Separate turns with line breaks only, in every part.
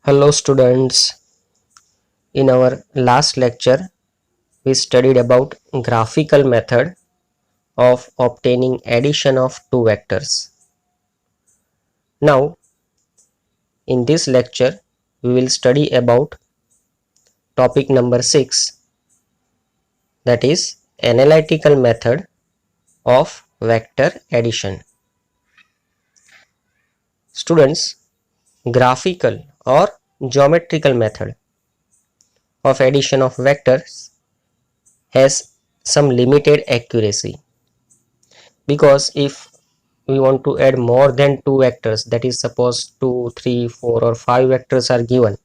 Hello students, in our last lecture we studied about graphical method of obtaining addition of two vectors. Now in this lecture we will study about topic number 6, that is analytical method of vector addition. Students, graphical or geometrical method of addition of vectors has some limited accuracy, because if we want to add more than two vectors, that is suppose 2, 3, 4 or 5 vectors are given,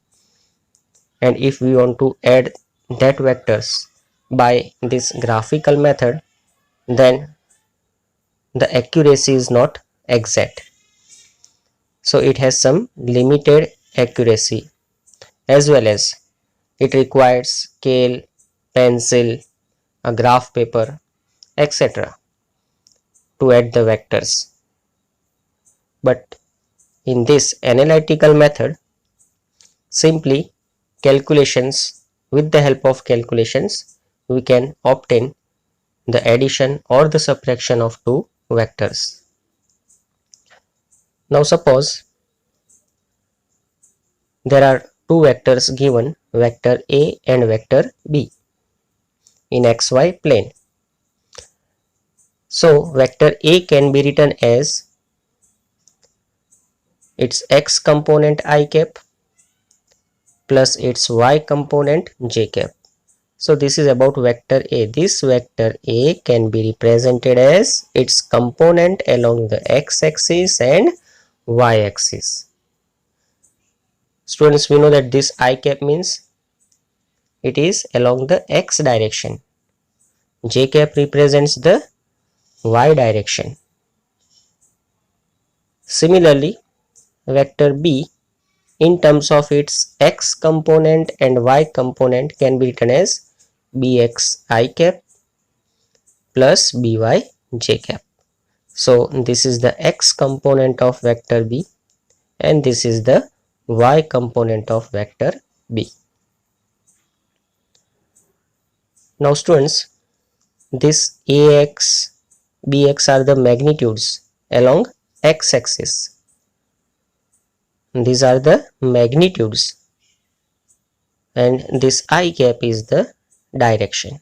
and if we want to add that vectors by this graphical method, then the accuracy is not exact, so it has some limited accuracy, as well as it requires scale, pencil, a graph paper, etc. to add the vectors. But in this analytical method, simply calculations, with the help of calculations we can obtain the addition or the subtraction of two vectors. Now suppose there are two vectors given, vector A and vector B, in xy plane. So vector A can be written as its x component I cap plus its y component j cap. So this is about vector A. This vector A can be represented as its component along the x-axis and y-axis. Students, we know that this I cap means it is along the x direction. J cap represents the y direction. Similarly, vector B in terms of its x component and y component can be written as bx I cap plus by j cap. So this is the x component of vector B and this is the y component of vector B. Now students, this ax, bx are the magnitudes along x-axis. These are the magnitudes and this I cap is the direction.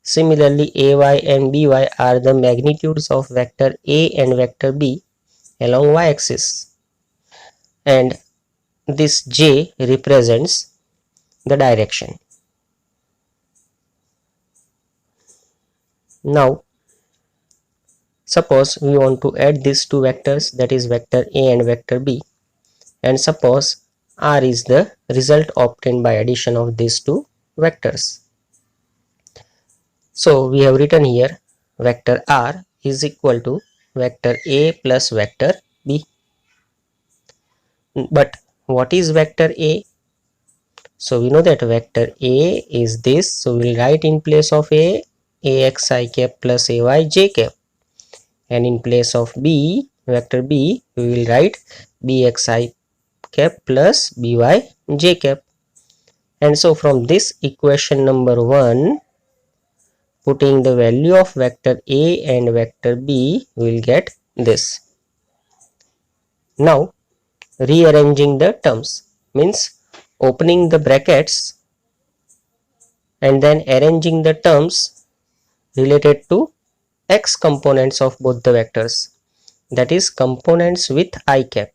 Similarly, ay and by are the magnitudes of vector A and vector B along y-axis, and this j represents the direction. Now suppose we want to add these two vectors, that is vector A and vector B, and suppose r is the result obtained by addition of these two vectors. So we have written here vector r is equal to vector A plus vector B. But what is vector A? So we know that vector A is this, so we will write in place of A, ax I cap plus ay j cap, and in place of B, vector B, we will write bx I cap plus by j cap. And so from this equation number 1, putting the value of vector A and vector B, we will get this. Now rearranging the terms means opening the brackets and then arranging the terms related to x components of both the vectors, that is components with I cap.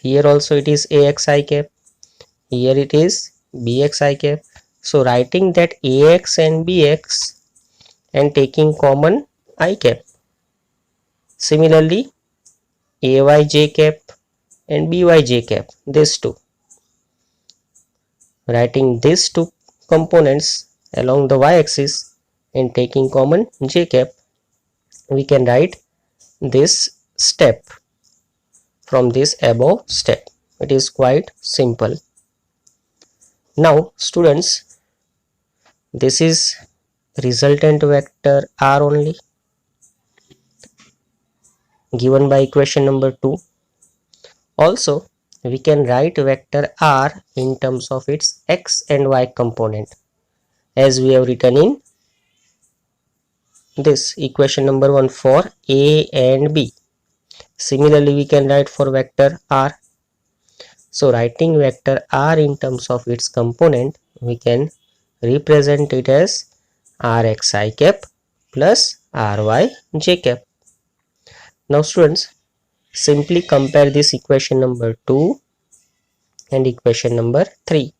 Here also it is ax I cap, here it is bx I cap. So writing that ax and bx and taking common I cap. Similarly, ay j cap and by j cap, these two. Writing these two components along the y-axis and taking common j cap, we can write this step from this above step. It is quite simple. Now students, this is resultant vector r only, given by equation number 2. Also we can write vector r in terms of its x and y component, as we have written in this equation number 1 for a and b. Similarly, we can write for vector r. So writing vector r in terms of its component, we can represent it as rxi cap plus ryj cap. Now students, simply compare this equation number 2 and equation number 3,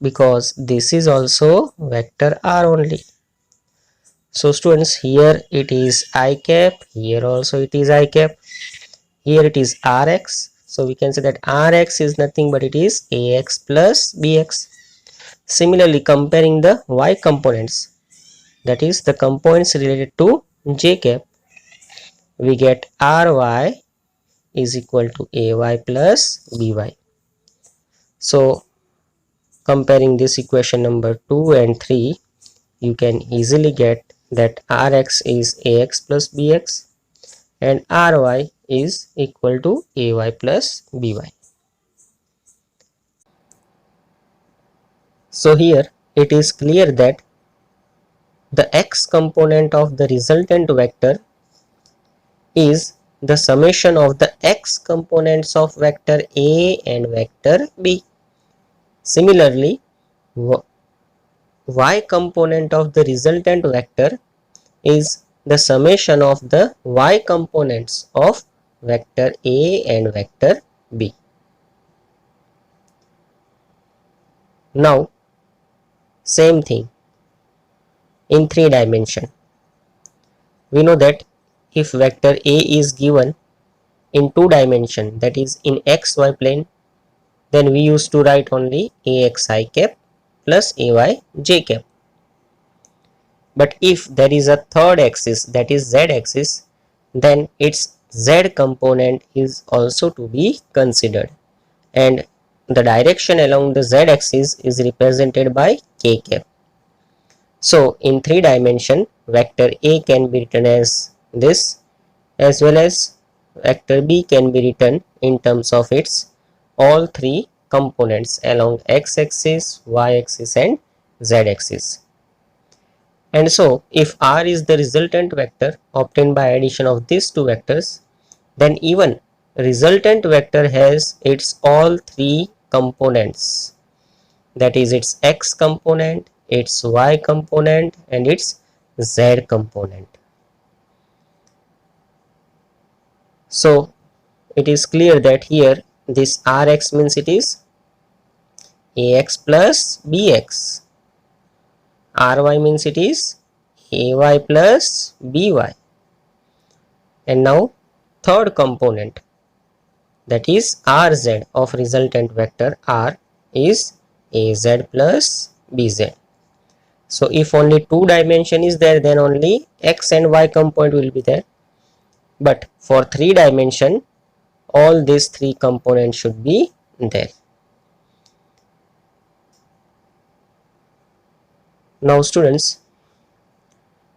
because this is also vector r only. So students, here it is I cap, here also it is I cap, here it is Rx. So we can say that Rx is nothing but it is Ax plus Bx. Similarly, comparing the y components, that is the components related to j cap, we get Ry is equal to Ay plus By. So comparing this equation number 2 and 3, you can easily get that Rx is Ax plus Bx and Ry is equal to Ay plus By. So here it is clear that the x component of the resultant vector is the summation of the x components of vector A and vector B. Similarly, y component of the resultant vector is the summation of the y components of vector A and vector B. Now, same thing in 3 dimension. We know that if vector A is given in 2 dimension, that is in xy plane, then we used to write only axi cap plus ayj cap. But if there is a third axis, that is z axis, then its z component is also to be considered, and the direction along the z axis is represented by k cap. So in 3 dimension, vector A can be written as this, as well as vector B can be written in terms of its all 3 components along x axis, y axis and z axis. And so if R is the resultant vector obtained by addition of these 2 vectors, then even resultant vector has its all 3 components, that is its x component, its y component and its z component. So it is clear that here this Rx means it is Ax plus Bx, Ry means it is Ay plus By, and now third component, that is Rz of resultant vector R is Az plus Bz. So if only 2 dimension is there, then only x and y component will be there, but for 3 dimension all these 3 components should be there. Now students,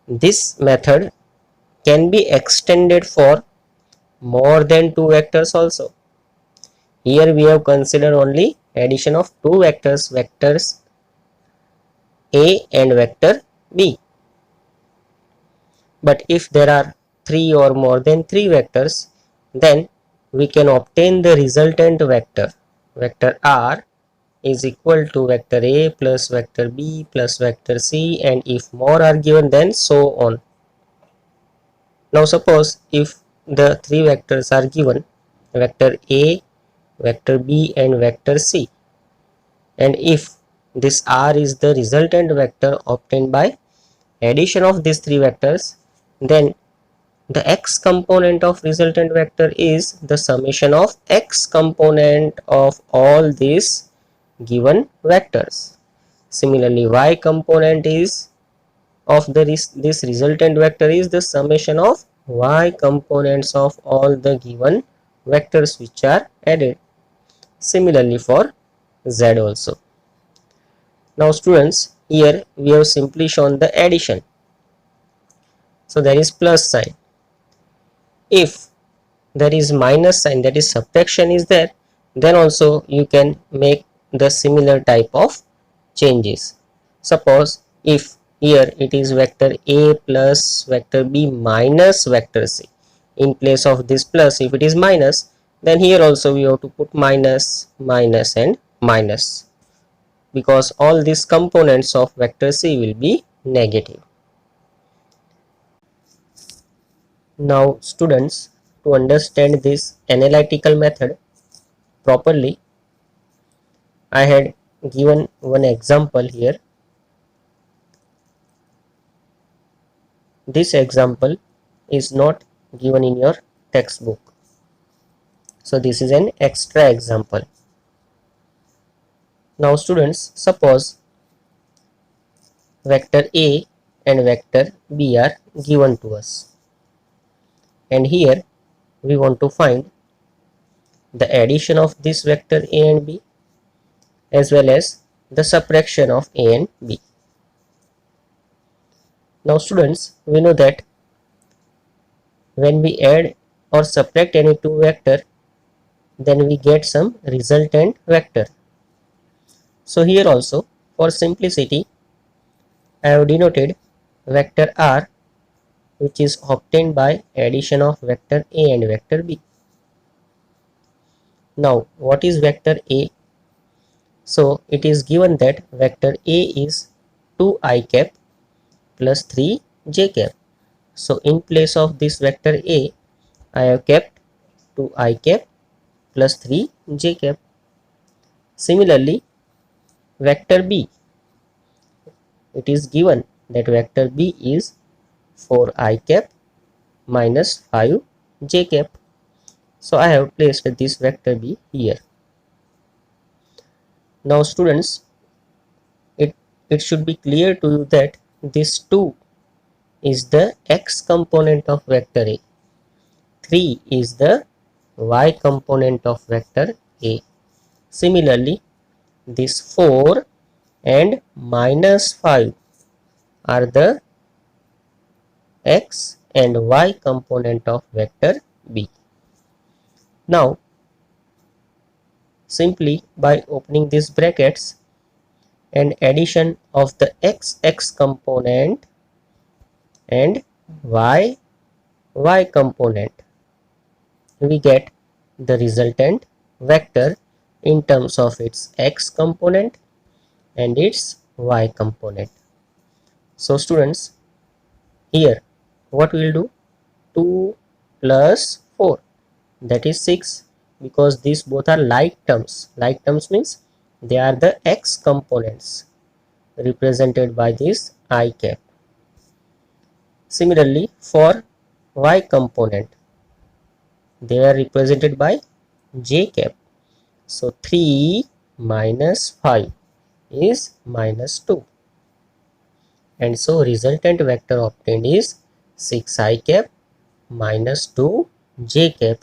this method can be extended for more than 2 vectors also. Here we have considered only addition of 2 vectors, vectors A and vector B. But if there are 3 or more than 3 vectors, then we can obtain the resultant vector, vector R is equal to vector A plus vector B plus vector C, and if more are given, then so on. Now suppose if the 3 vectors are given, vector A, vector B and vector C, and if this R is the resultant vector obtained by addition of these 3 vectors, then the x component of resultant vector is the summation of x component of all these given vectors. Similarly, y component is of this resultant vector is the summation of y components of all the given vectors which are added. Similarly for z also. Now students, here we have simply shown the addition. So there is plus sign. If there is minus sign, that is subtraction is there, then also you can make the similar type of changes. Suppose if here it is vector A plus vector B minus vector C, in place of this plus if it is minus, then here also we have to put minus, minus and minus, because all these components of vector C will be negative. Now students, to understand this analytical method properly, I had given one example here. This example is not given in your textbook, so this is an extra example. Now students, suppose vector A and vector B are given to us, and here we want to find the addition of this vector A and B as well as the subtraction of A and B. Now students, we know that when we add or subtract any two vector, then we get some resultant vector. So here also, for simplicity, I have denoted vector R, which is obtained by addition of vector A and vector B. Now what is vector A? So it is given that vector A is 2i cap plus 3j cap. So in place of this vector A, I have kept 2i cap plus 3j cap. Similarly, vector B, it is given that vector B is 4i cap minus 5j cap. So I have placed this vector B here. Now students, it should be clear to you that this 2 is the x component of vector A, 3 is the y component of vector A. Similarly, this 4 and minus 5 are the x and y component of vector B. Now, simply by opening these brackets and addition of the x component and y component, we get the resultant vector in terms of its x component and its y component. So students, here what we will do, 2 plus 4, that is 6, because these both are like terms. Like terms means they are the x components represented by this I cap. Similarly, for y component, they are represented by j cap. So 3 minus 5 is minus 2. And so resultant vector obtained is 6i cap minus 2j cap,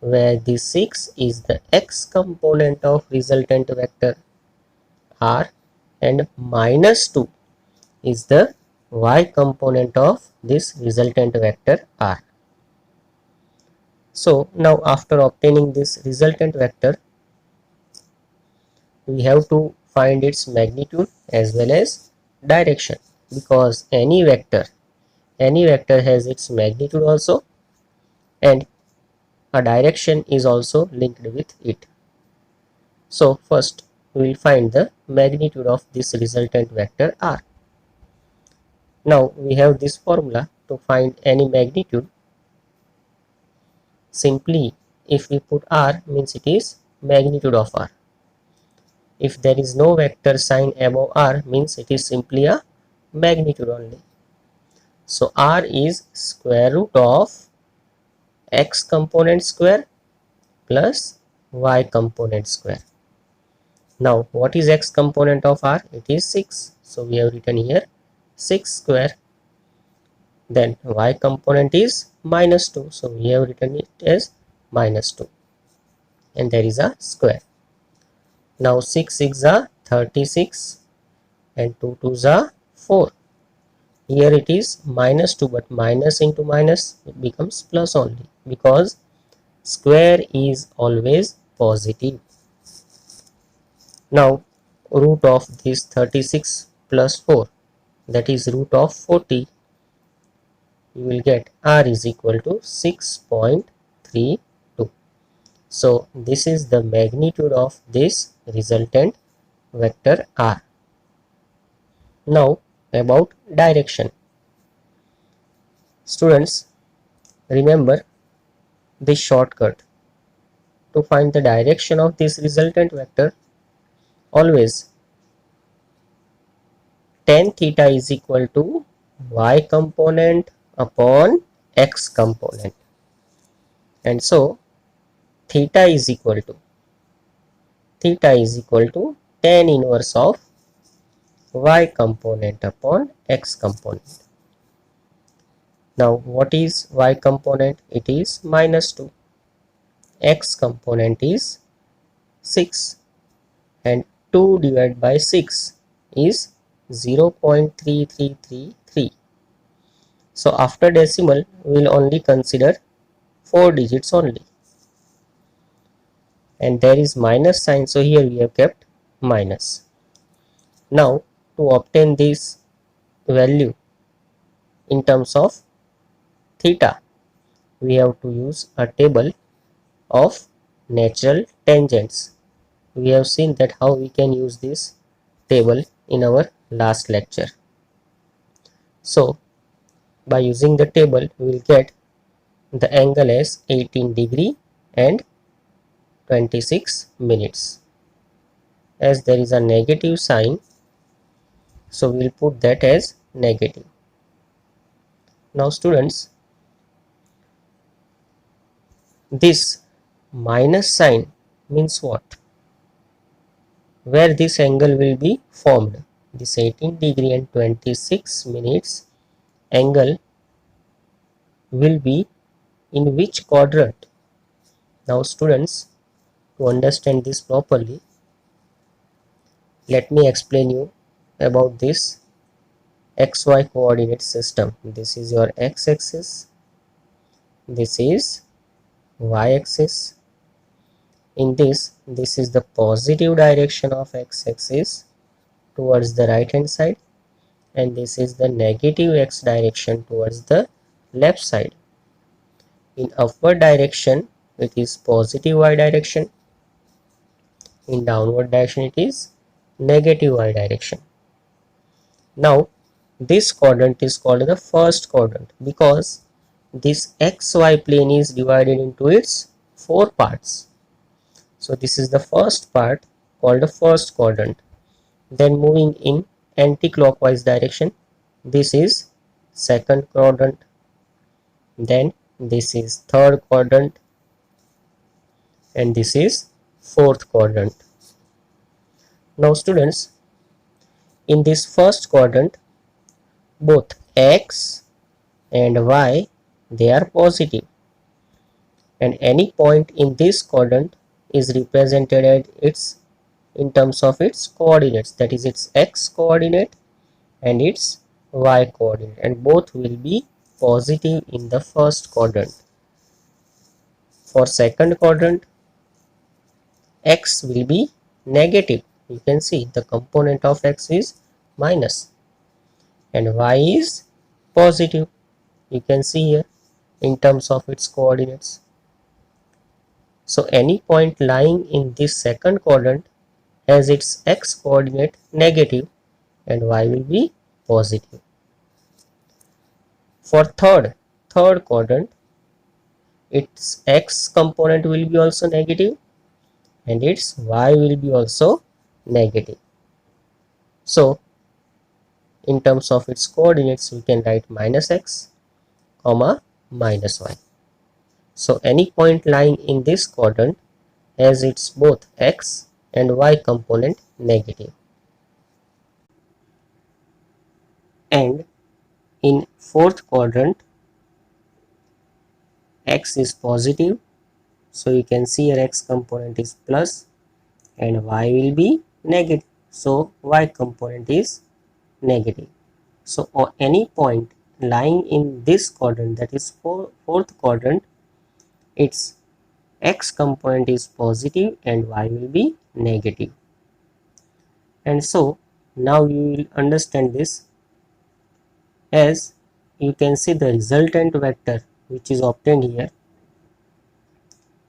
where this 6 is the x component of resultant vector R and minus 2 is the y component of this resultant vector R. So now after obtaining this resultant vector, we have to find its magnitude as well as direction, because any vector has its magnitude also, and a direction is also linked with it. So first we will find the magnitude of this resultant vector R. Now we have this formula to find any magnitude. Simply, if we put R, means it is magnitude of R. If there is no vector sign above R, means it is simply a magnitude only. So R is square root of x component square plus y component square. Now what is x component of R? It is 6. So we have written here 6 square. Then y component is minus 2. So we have written it as minus 2. And there is a square. Now 6 6 are 36 and 2 2s are 4. Here it is minus 2, but minus into minus it becomes plus only, because square is always positive. Now root of this 36 plus 4, that is root of 40, you will get r is equal to 6.32. So this is the magnitude of this resultant vector r. Now about direction. Students, remember this shortcut. To find the direction of this resultant vector, always tan theta is equal to y component upon x component, and so theta is equal to tan inverse of y component upon x component. Now what is y component? It is -2. X component is 6, and 2 divided by 6 is 0.3333. So after decimal we will only consider 4 digits only, and there is minus sign, so here we have kept minus. Now to obtain this value in terms of theta, we have to use a table of natural tangents. We have seen that how we can use this table in our last lecture. So by using the table we will get the angle as 18 degree and 26 minutes. As there is a negative sign, so we will put that as negative. Now students, this minus sign means what? Where this angle will be formed. This 18 degree and 26 minutes angle will be in which quadrant? Now students, to understand this properly, let me explain you about this xy coordinate system. This is your x-axis, this is y-axis. In this is the positive direction of x-axis towards the right hand side, and this is the negative x direction towards the left side. In upward direction it is positive y direction, in downward direction it is negative y direction. Now this quadrant is called the first quadrant because this xy plane is divided into its 4 parts. So this is the first part called the first quadrant. Then moving in anti-clockwise direction, this is second quadrant. Then this is third quadrant, and this is fourth quadrant. Now students, in this first quadrant, both x and y, they are positive, and any point in this quadrant is represented as its in terms of its coordinates, that is its x coordinate and its y coordinate, and both will be positive in the first quadrant. For second quadrant, x will be negative. You can see the component of x is minus and y is positive. You can see here in terms of its coordinates. So any point lying in this second quadrant has its x coordinate negative and y will be positive. For third quadrant, its x component will be also negative and its y will be also negative. So in terms of its coordinates we can write minus x comma minus y. So any point lying in this quadrant has its both x and y component negative. And in fourth quadrant, x is positive, so you can see your x component is plus and y will be negative, so y component is negative. So any point lying in this quadrant, that is fourth quadrant, its x component is positive and y will be negative. And so now you will understand this, as you can see the resultant vector which is obtained here,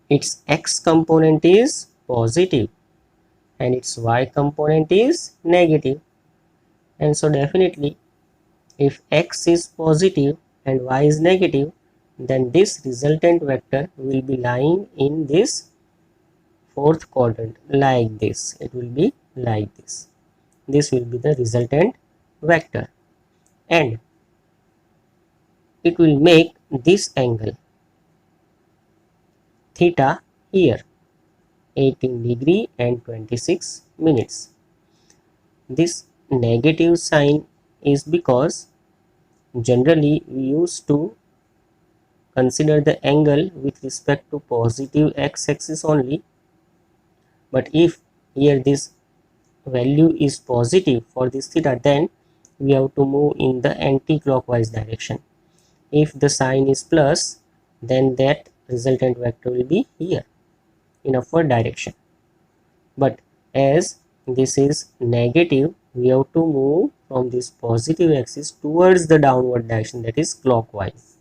its x component is positive and its y component is negative. And so definitely if x is positive and y is negative, then this resultant vector will be lying in this fourth quadrant like this. It will be like this. This will be the resultant vector, and it will make this angle theta here 18 degree and 26 minutes. This negative sign is because generally we used to consider the angle with respect to positive x-axis only, but if here this value is positive for this theta, then we have to move in the anti-clockwise direction. If the sign is plus, then that resultant vector will be here in upward direction. But as this is negative, we have to move from this positive axis towards the downward direction, that is clockwise.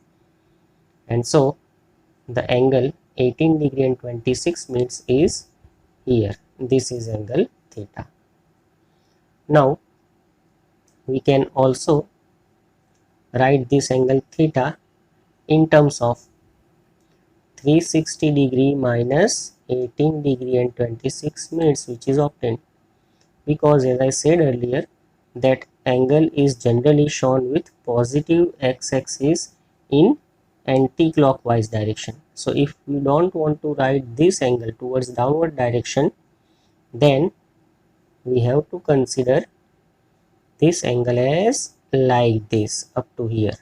And so the angle 18 degree and 26 minutes is here. This is angle theta. Now we can also write this angle theta in terms of 360 degree minus 18 degree and 26 minutes, which is obtained, because as I said earlier, that angle is generally shown with positive x-axis in anti-clockwise direction. So if we don't want to write this angle towards downward direction, then we have to consider this angle as like this up to here.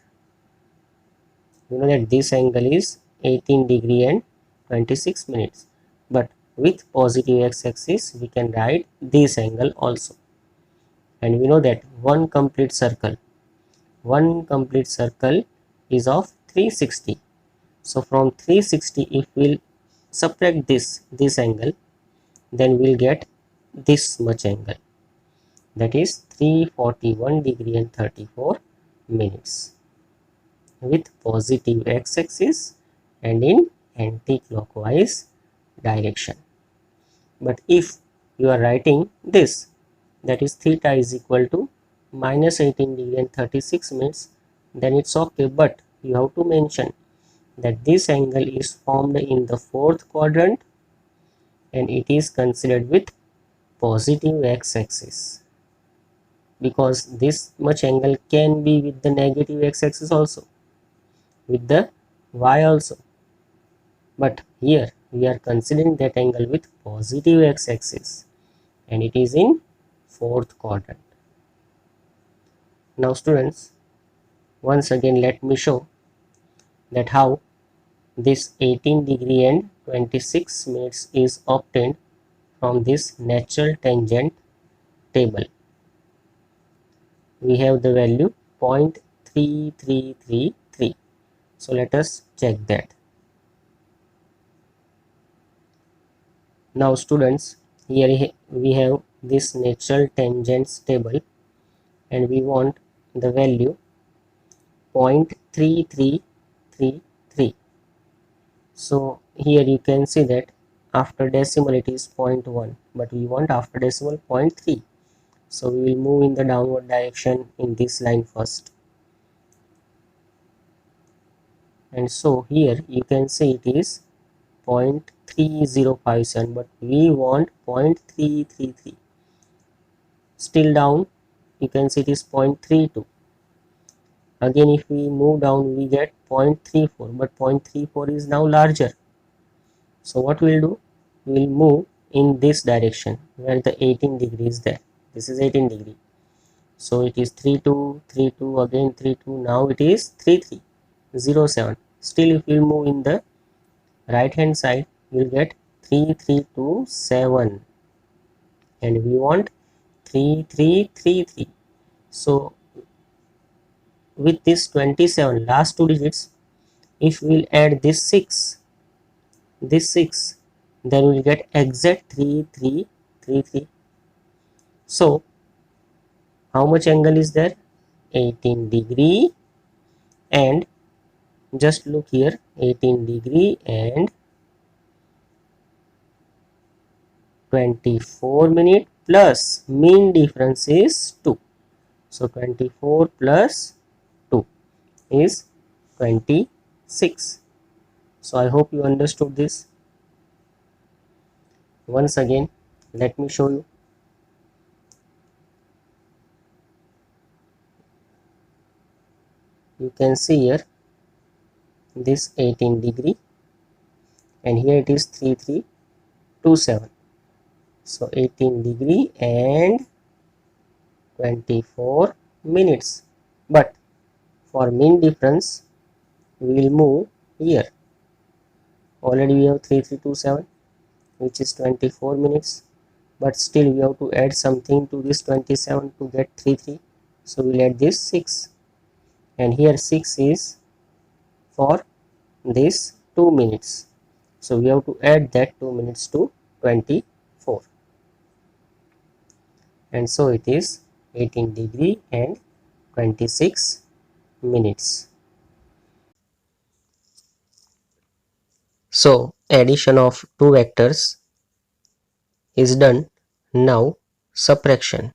You know that this angle is 18 degree and 26 minutes, but with positive x-axis we can write this angle also. And we know that one complete circle is of 360. So from 360, if we'll subtract this angle, then we'll get this much angle, that is 341 degree and 34 minutes with positive x-axis and in anti-clockwise direction. But if you are writing this, that is theta is equal to minus 18 degree and 36 minutes, then it's okay, but you have to mention that this angle is formed in the fourth quadrant and it is considered with positive x-axis, because this much angle can be with the negative x-axis also, with the y also, but here we are considering that angle with positive x-axis and it is in fourth quadrant. Now students, once again let me show that how this 18 degree and 26 minutes is obtained from this natural tangent table. We have the value 0.3333. So let us check that. Now students, here we have this natural tangents table and we want the value 0.3333. So here you can see that after decimal it is 0.1, but we want after decimal 0.3. So we will move in the downward direction in this line first. And so here you can see it is 0.3057, but we want 0.333. Still down, you can see it is 0.32. Again, if we move down, we get 0.34, but 0.34 is now larger. So what we'll do, we'll move in this direction where the 18 degree is there. This is 18 degree. So it is 32, 32, again 32. Now it is 3307. Still, if we move in the right hand side, we'll get 3327, and we want 3333. So with this 27 last two digits, if we'll add this 6, then we'll get exact 3333. So how much angle is there? 18 degree, and just look here, 18 degree and 24 minute plus mean difference is 2. So 24 plus 2 is 26. So I hope you understood this. Once again, let me show you. You can see here this 18 degree, and here it is 3327. So 18 degree and 24 minutes. But for mean difference, we will move here. Already we have 3327, which is 24 minutes, but still we have to add something to this 27 to get 33. So we'll add this 6, and here 6 is for this 2 minutes. So we have to add that 2 minutes to 24, and so it is 18 degree and 26 minutes. So addition of two vectors is done. Now subtraction.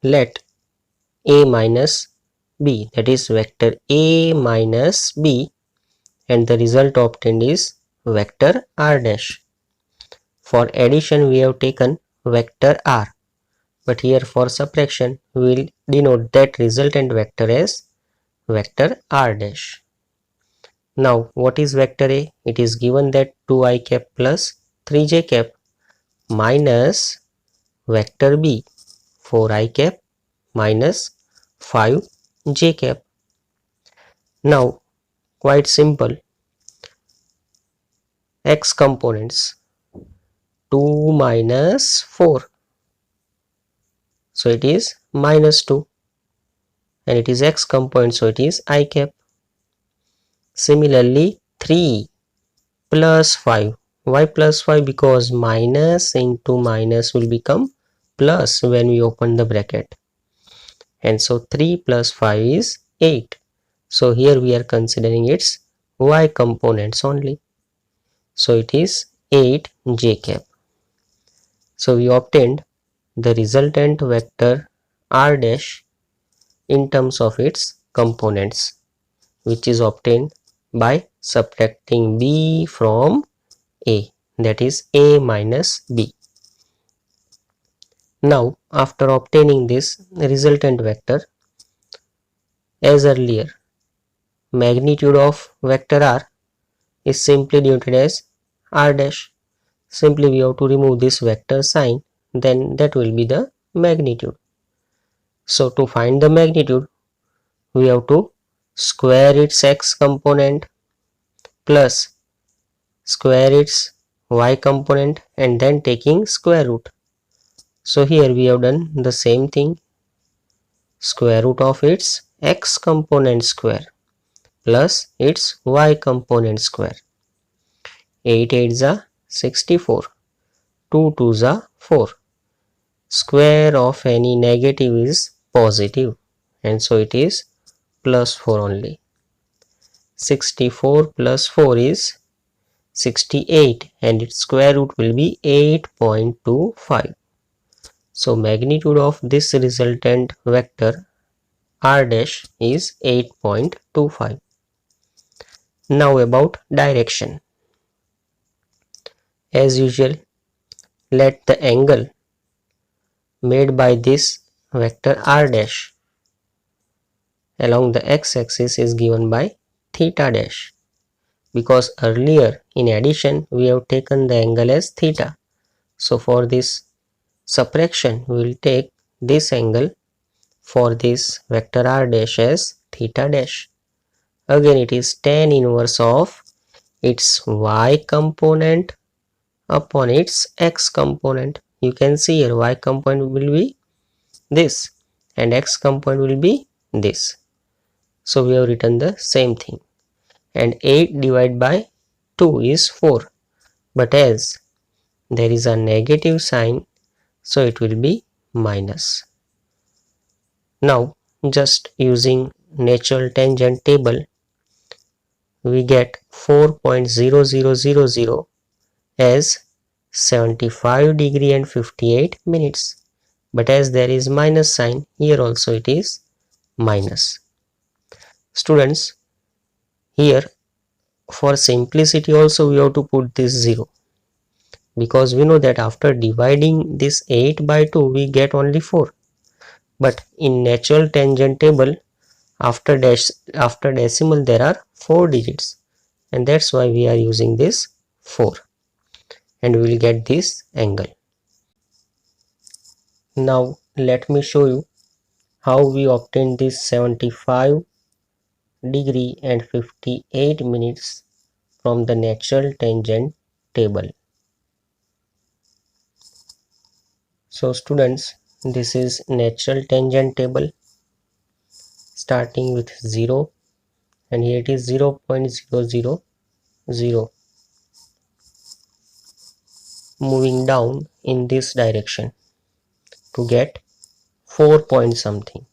Let a minus b, that is vector a minus b, and the result obtained is vector r dash. For addition we have taken vector r, but here for subtraction we will denote that resultant vector as vector r dash. Now what is vector a? It is given that 2i cap plus 3j cap minus vector b 4i cap minus 5j cap. Now quite simple, x components 2 minus 4, so it is minus 2, and it is x component, so it is I cap. Similarly 3 plus 5, why plus 5? Because minus into minus will become plus when we open the bracket, and so 3 plus 5 is 8. So here we are considering its y components only, so it is 8j cap. So we obtained the resultant vector r dash in terms of its components, which is obtained by subtracting b from a, that is a minus b. Now after obtaining this resultant vector, as earlier, magnitude of vector r is simply denoted as r dash. Simply we have to remove this vector sign, then that will be the magnitude. So to find the magnitude, we have to square its x component plus square its y component and then taking square root. So here we have done the same thing, square root of its x component square plus its y component square. 8 8s are 64, 2 2s are 4. Square of any negative is positive, and so it is plus 4 only. 64 plus 4 is 68, and its square root will be 8.25. So magnitude of this resultant vector r dash is 8.25. Now about direction. As usual, let the angle made by this vector r dash along the x-axis is given by theta dash, because earlier in addition we have taken the angle as theta. So for this subtraction we will take this angle for this vector r dash as theta dash. Again it is tan inverse of its y component upon its x component. You can see here y component will be this and x component will be this. So we have written the same thing, and 8 divided by 2 is 4, but as there is a negative sign, so it will be minus. Now just using natural tangent table, we get 4.0000 as 75 degree and 58 minutes. But as there is minus sign, here also it is minus. Students, here for simplicity also we have to put this 0, because we know that after dividing this 8 by 2 we get only 4. But in natural tangent table, after decimal there are 4 digits, and that's why we are using this 4, and we will get this angle. Now let me show you how we obtain this 75 degree and 58 minutes from the natural tangent table. So students, this is natural tangent table starting with 0, and here it is 0.000, moving down in this direction to get 4 point something.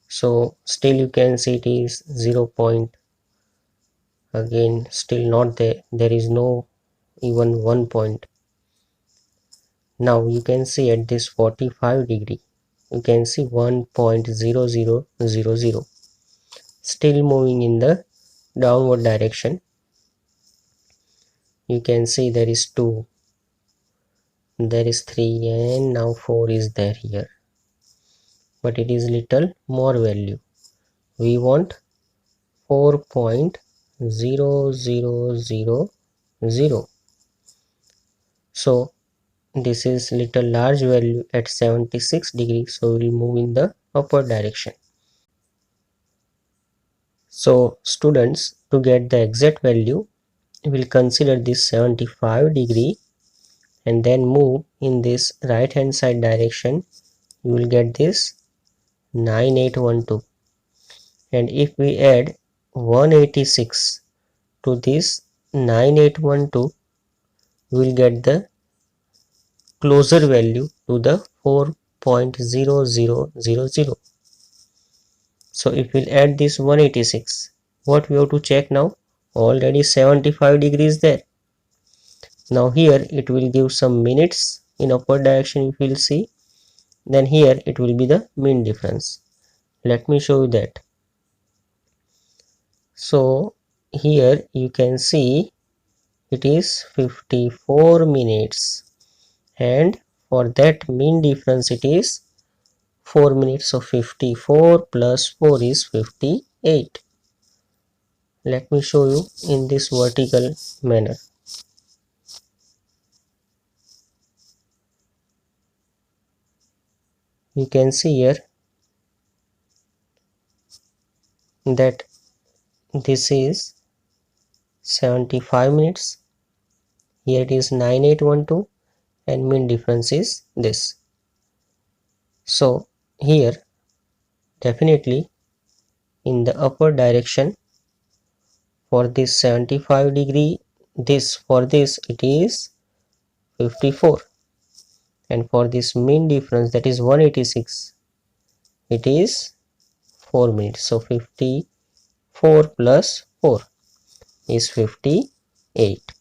So still you can see it is 0 point, again still not there, there is no even 1 point. Now you can see at this 45 degree you can see 1.0000, still moving in the downward direction. You can see there is 2, there is 3, and now 4 is there here, but it is little more value. We want 4.0000. So this is little large value at 76 degrees, so we will move in the upward direction. So students, to get the exact value, we will consider this 75 degree and then move in this right hand side direction. You will get this 9812, and if we add 186 to this 9812, we will get the closer value to the 4.0000. So if we'll add this 186, what we have to check now? Already 75 degrees there. Now here it will give some minutes in upward direction, if you will see. Then here it will be the mean difference. Let me show you that. So here you can see it is 54 minutes, and for that mean difference it is 4 minutes. So 54 plus 4 is 58. Let me show you in this vertical manner. You can see here that this is 75 minutes, here it is 9812, and mean difference is this. So here definitely in the upper direction for this 75 degree, for this it is 54, and for this mean difference, that is 186, it is 4 minutes. So 54 plus 4 is 58.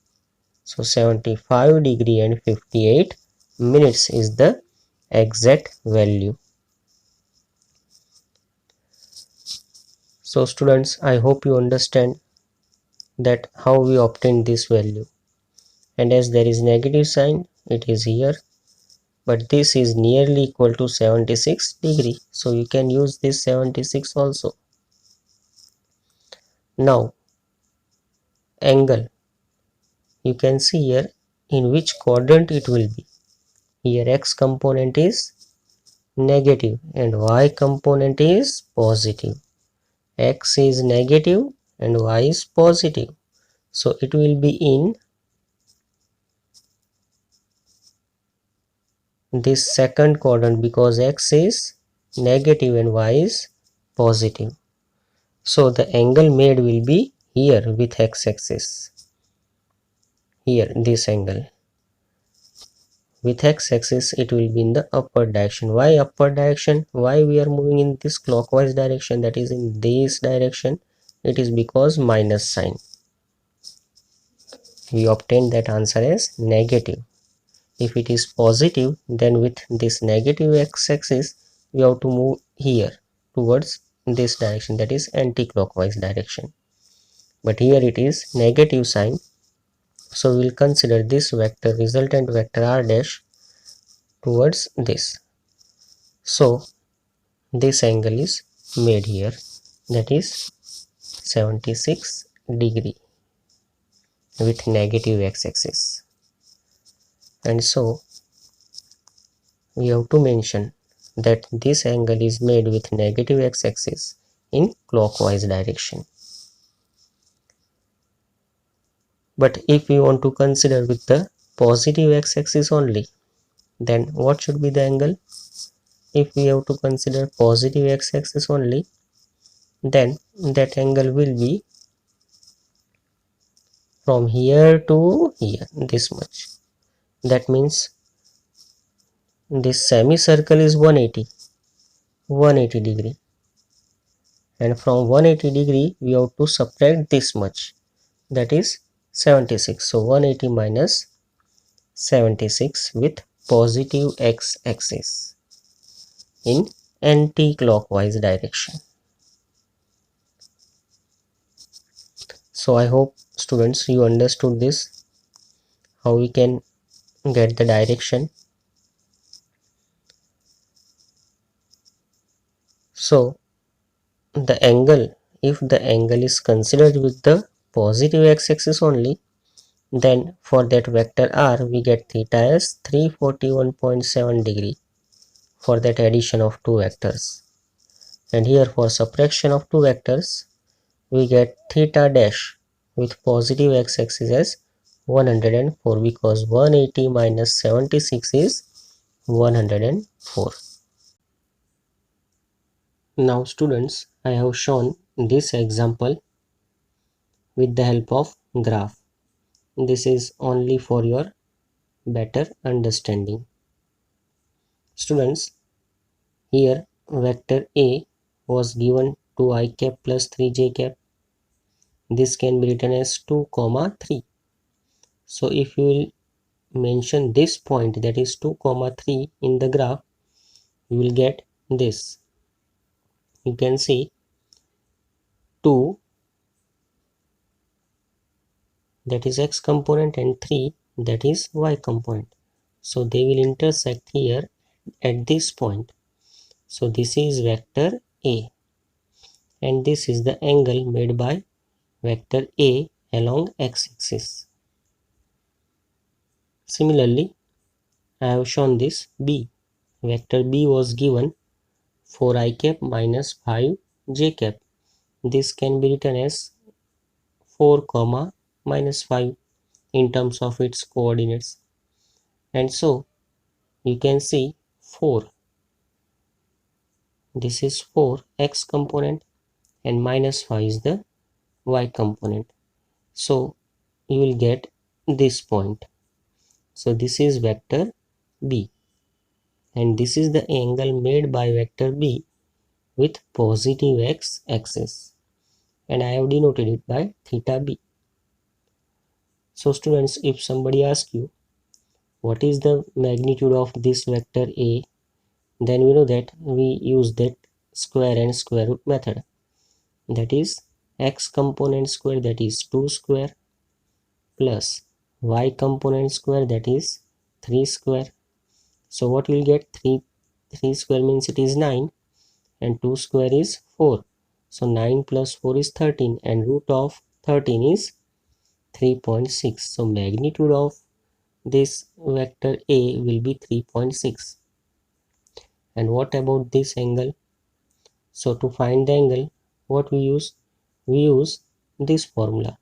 So 75 degree and 58 minutes is the exact value. So students, I hope you understand that how we obtain this value, and as there is negative sign, it is here, but this is nearly equal to 76 degree, so you can use this 76 also. Now angle, you can see here in which quadrant it will be. Here x component is negative and y component is positive. X is negative and y is positive, so it will be in this second quadrant, because x is negative and y is positive. So the angle made will be here with x-axis, here this angle. with x-axis it will be in the upward direction. Why upward direction? Why we are moving in this clockwise direction, that is in this direction? It is because minus sign. We obtain that answer as negative. If it is positive, then with this negative x-axis we have to move here towards this direction, that is anti-clockwise direction. But here it is negative sign, so we will consider this vector, resultant vector r dash, towards this. So this angle is made here, that is 76 degree with negative x-axis. And so we have to mention that this angle is made with negative x-axis in clockwise direction. But if we want to consider with the positive x-axis only, then what should be the angle? If we have to consider positive x-axis only, then that angle will be from here to here, this much. That means this semicircle is 180 degree, and from 180 degree we have to subtract this much, that is 76. So 180 minus 76 with positive x-axis in anti-clockwise direction. So I hope students you understood this, how we can get the direction. So the angle, if the angle is considered with the positive x-axis only, then for that vector r we get theta as 341.7 degree for that addition of two vectors. And here for subtraction of two vectors we get theta dash with positive x-axis as 104, because 180 minus 76 is 104. Now students, I have shown this example with the help of graph. This is only for your better understanding. Students, here vector A was given 2 I cap plus 3 j cap. This can be written as 2, 3. So if you will mention this point, that is 2, 3 in the graph, you will get this. You can see 2, that is x component, and 3, that is y component. So they will intersect here at this point. So this is vector A, and this is the angle made by vector A along x-axis. Similarly, I have shown this B. Vector B was given 4 I cap minus 5 j cap. This can be written as 4, minus 5 in terms of its coordinates. And so you can see 4. This is 4 x component and minus 5 is the y component. So you will get this point. So this is vector B, and this is the angle made by vector B with positive x-axis, and I have denoted it by theta B. So students, if somebody asks you what is the magnitude of this vector A, then we know that we use that square and square root method. That is x component square, that is 2 square, plus y component square, that is 3 square. So what we will get? 3 square means it is 9, and 2 square is 4. So 9 plus 4 is 13, and root of 13 is 3.6. So magnitude of this vector A will be 3.6. And what about this angle? So to find the angle, what we use? We use this formula,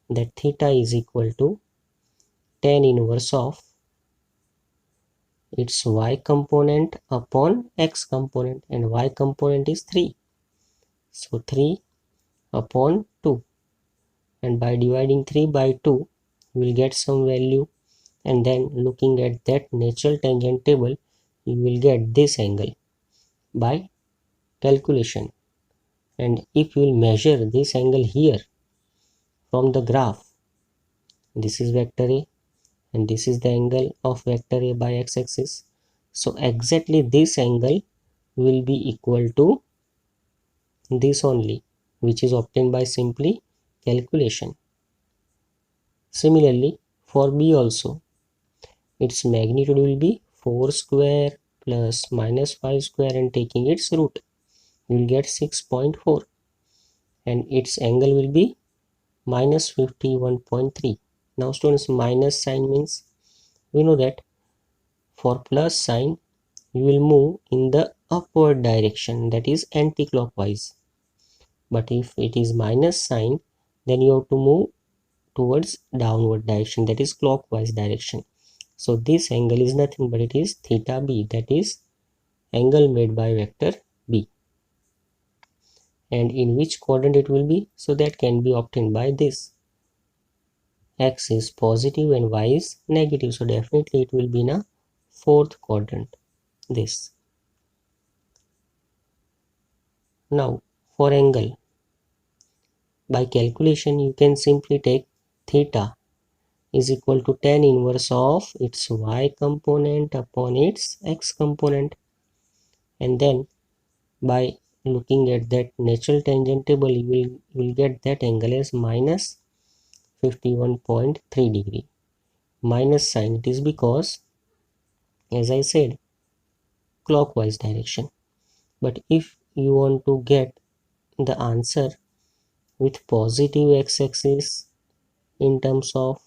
that theta is equal to tan inverse of its y component upon x component, and y component is 3. So 3 upon 2, and by dividing 3 by 2 we will get some value, and then looking at that natural tangent table, you will get this angle by calculation. And if you will measure this angle here from the graph, this is vector A and this is the angle of vector A by x-axis. So exactly this angle will be equal to this only, which is obtained by simply calculation. Similarly, for B also, its magnitude will be 4 square plus minus 5 square, and taking its root, you will get 6.4, and its angle will be minus 51.3. Now students, minus sign means, we know that for plus sign you will move in the upward direction, that is anti-clockwise. But if it is minus sign, then you have to move towards downward direction, that is clockwise direction. So this angle is nothing but it is theta b, that is angle made by vector b. And in which quadrant it will be? So that can be obtained by this. X is positive and y is negative, so definitely it will be in a fourth quadrant, this. Now for angle, by calculation you can simply take theta is equal to tan inverse of its y component upon its x component, and then by looking at that natural tangent table, you will get that angle as minus 51.3 degree. Minus sign, it is because, as I said, clockwise direction. But if you want to get the answer with positive x-axis in terms of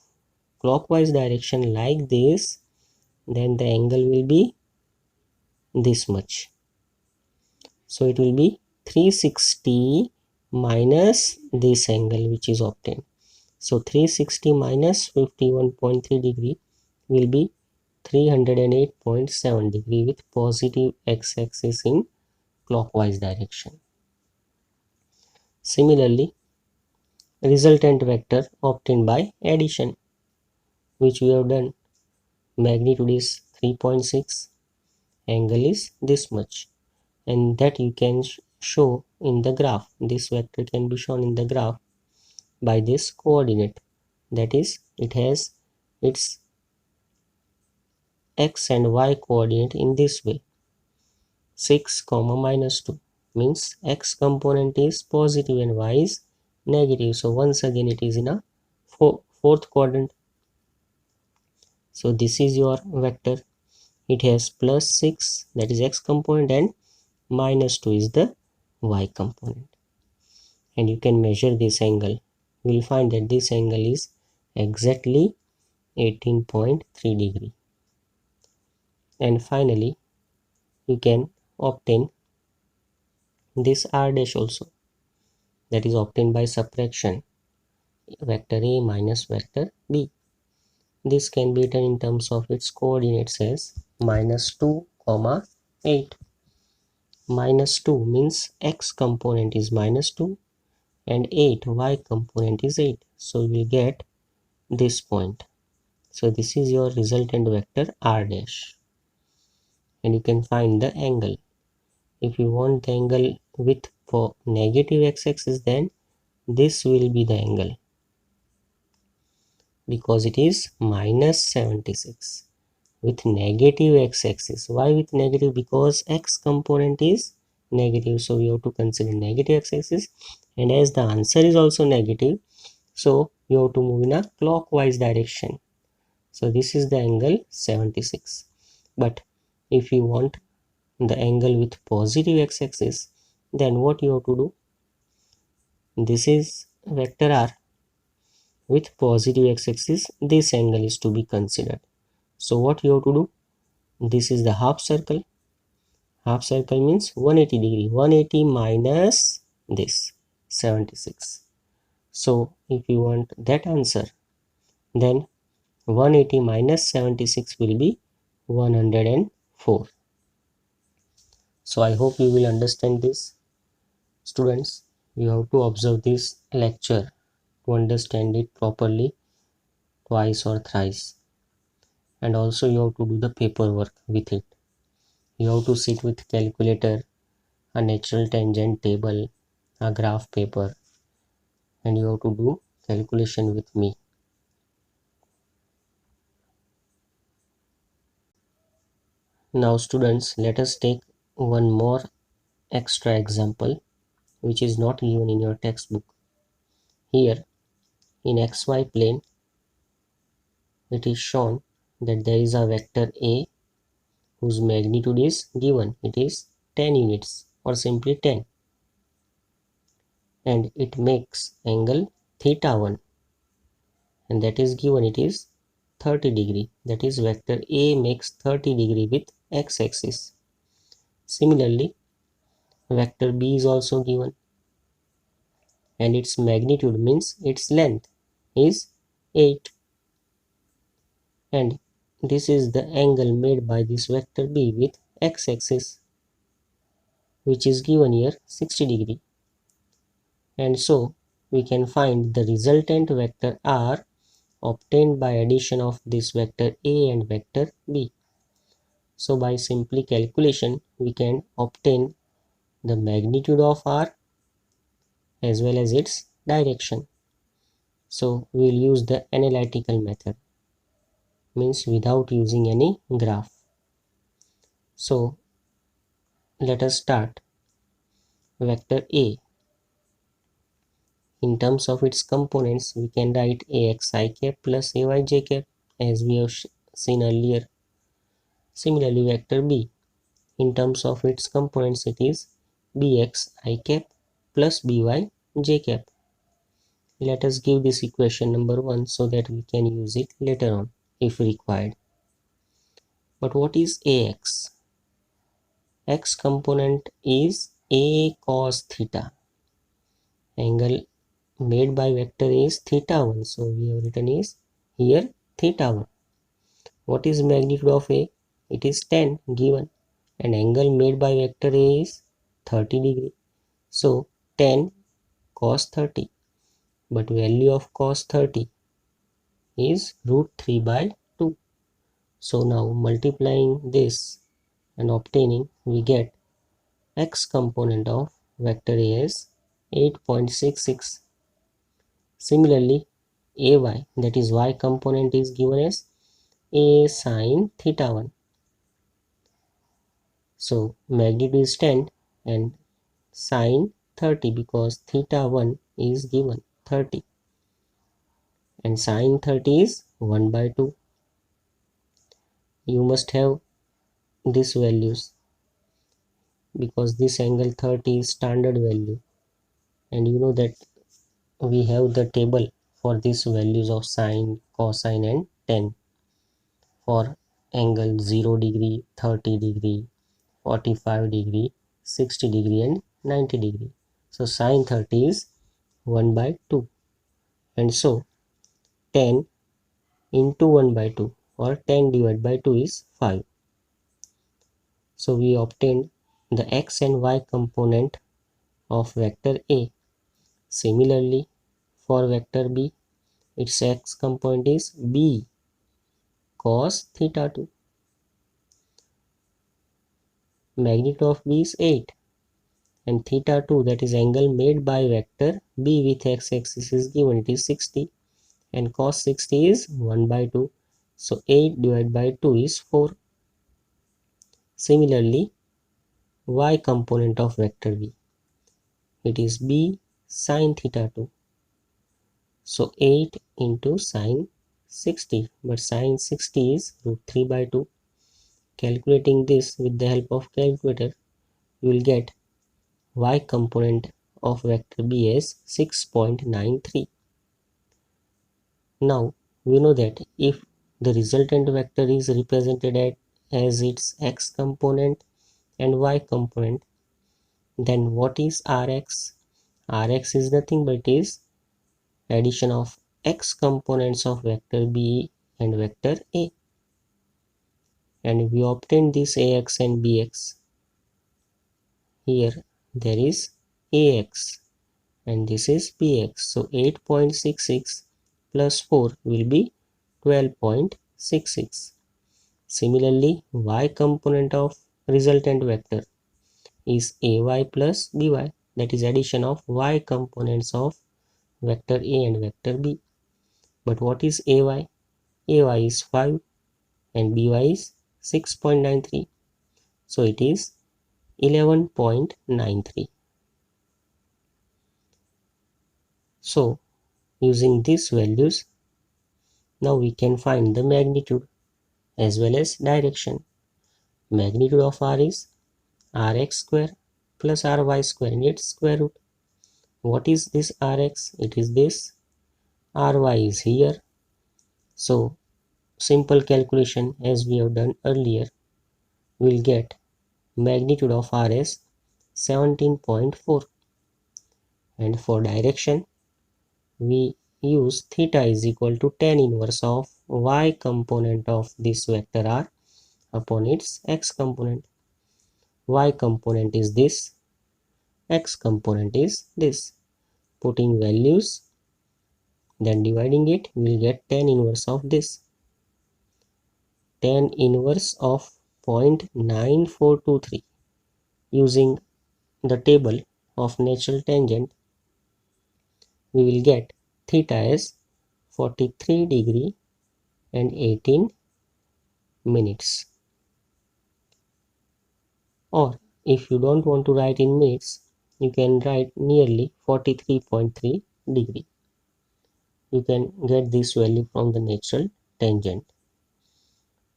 clockwise direction like this, then the angle will be this much. So it will be 360 minus this angle which is obtained. So 360 minus 51.3 degree will be 308.7 degree with positive x-axis in clockwise direction. Similarly, resultant vector obtained by addition, which we have done, magnitude is 3.6, angle is this much, and that you can show in the graph. This vector can be shown in the graph by this coordinate, that is, it has its x and y coordinate in this way, 6 comma minus 2, means x component is positive and y is negative. So once again it is in a fourth quadrant. So this is your vector, it has plus 6, that is x component, and minus 2 is the y component, and you can measure this angle. You will find that this angle is exactly 18.3 degree. And finally you can obtain this r dash also, that is obtained by subtraction, vector a minus vector b. This can be written in terms of its coordinates as minus 2 comma 8. Minus 2 means x component is minus 2 and 8 y component is 8, so we will get this point. So this is your resultant vector r dash, and you can find the angle. If you want the angle with for negative x-axis, then this will be the angle, because it is minus 76 with negative x-axis. Why with negative? Because x component is negative, so we have to consider negative x-axis, and as the answer is also negative, so you have to move in a clockwise direction. So this is the angle 76. But if you want the angle with positive x-axis, then what you have to do? This is vector r with positive x-axis, this angle is to be considered. So what you have to do? This is the half circle. Half circle means 180 degree. 180 minus this 76. So if you want that answer, then 180 minus 76 will be 104. So I hope you will understand this. Students, you have to observe this lecture to understand it properly twice or thrice. and also you have to do the paperwork with it. You have to sit with calculator, a natural tangent table, a graph paper, and you have to do calculation with me. Now students, let us take one more extra example which is not given in your textbook. Here in xy plane it is shown that there is a vector A whose magnitude is given. It is 10 units or simply 10, and it makes angle theta 1, and that is given, it is 30 degree. That is vector A makes 30 degree with x-axis. Similarly, vector B is also given, and its magnitude means its length is 8, and this is the angle made by this vector B with x-axis, which is given here 60 degree. And so we can find the resultant vector R obtained by addition of this vector A and vector B. So by simply calculation we can obtain the magnitude of R as well as its direction. So we will use the analytical method, means without using any graph. So let us start. Vector A, in terms of its components we can write axi cap plus ayj cap as we have seen earlier. Similarly, vector B, in terms of its components it is bx I cap plus by j cap. Let us give this equation number 1 so that we can use it later on if required. But what is ax? X component is a cos theta. Angle made by vector is theta 1, so we have written is here theta 1. What is magnitude of A? It is 10 given, and angle made by vector A is 30 degree. So 10 cos 30, but value of cos 30 is root 3 by 2. So now multiplying this and obtaining, we get x component of vector A as 8.66. Similarly, ay, that is y component, is given as a sine theta 1. So magnitude is 10 and sine 30, because theta 1 is given 30 and sine 30 is 1 by 2. You must have these values because this angle 30 is standard value, and you know that we have the table for these values of sine, cosine and tan for angle 0 degree, 30 degree, 45 degree, 60 degree and 90 degree. So sine 30 is 1 by 2, and so 10 into 1 by 2 or 10 divided by 2 is 5. So we obtained the x and y component of vector A. Similarly, for vector B, its x component is b cos theta 2. Magnitude of B is 8, and theta 2, that is angle made by vector B with x-axis, is given, it is 60, and cos 60 is 1 by 2. So 8 divided by 2 is 4. Similarly, y component of vector B, it is b sin theta 2. So 8 into sin 60, but sin 60 is root 3 by 2. Calculating this with the help of calculator, you will get y component of vector B as 6.93. Now we know that if the resultant vector is represented as its x component and y component, then what is Rx? Rx is nothing but is addition of x components of vector B and vector A, and we obtain this Ax and Bx. Here there is Ax and this is Bx, so 8.66 plus 4 will be 12.66. Similarly, y component of resultant vector is ay plus by, that is addition of y components of vector a and vector b. But what is ay? Ay is 5 and by is 6.93. So it is 11.93. So using these values, now we can find the magnitude as well as direction. Magnitude of r is rx square plus ry square in its square root. What is this rx? It is this. Ry is here. So simple calculation as we have done earlier, we'll get magnitude of r as 17.4. And for direction, we use theta is equal to tan inverse of y component of this vector r upon its x component. Y component is this, x component is this. Putting values, then dividing it, we will get tan inverse of this. Tan inverse of 0.9423. Using the table of natural tangent, we will get theta as 43 degree and 18 minutes. Or if you don't want to write in minutes, you can write nearly 43.3 degree. You can get this value from the natural tangent.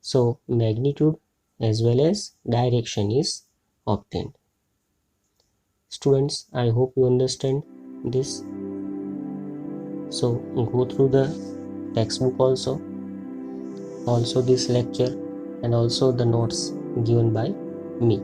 So magnitude as well as direction is obtained. Students, I hope you understand this. So go through the textbook also this lecture, and also the notes given by me.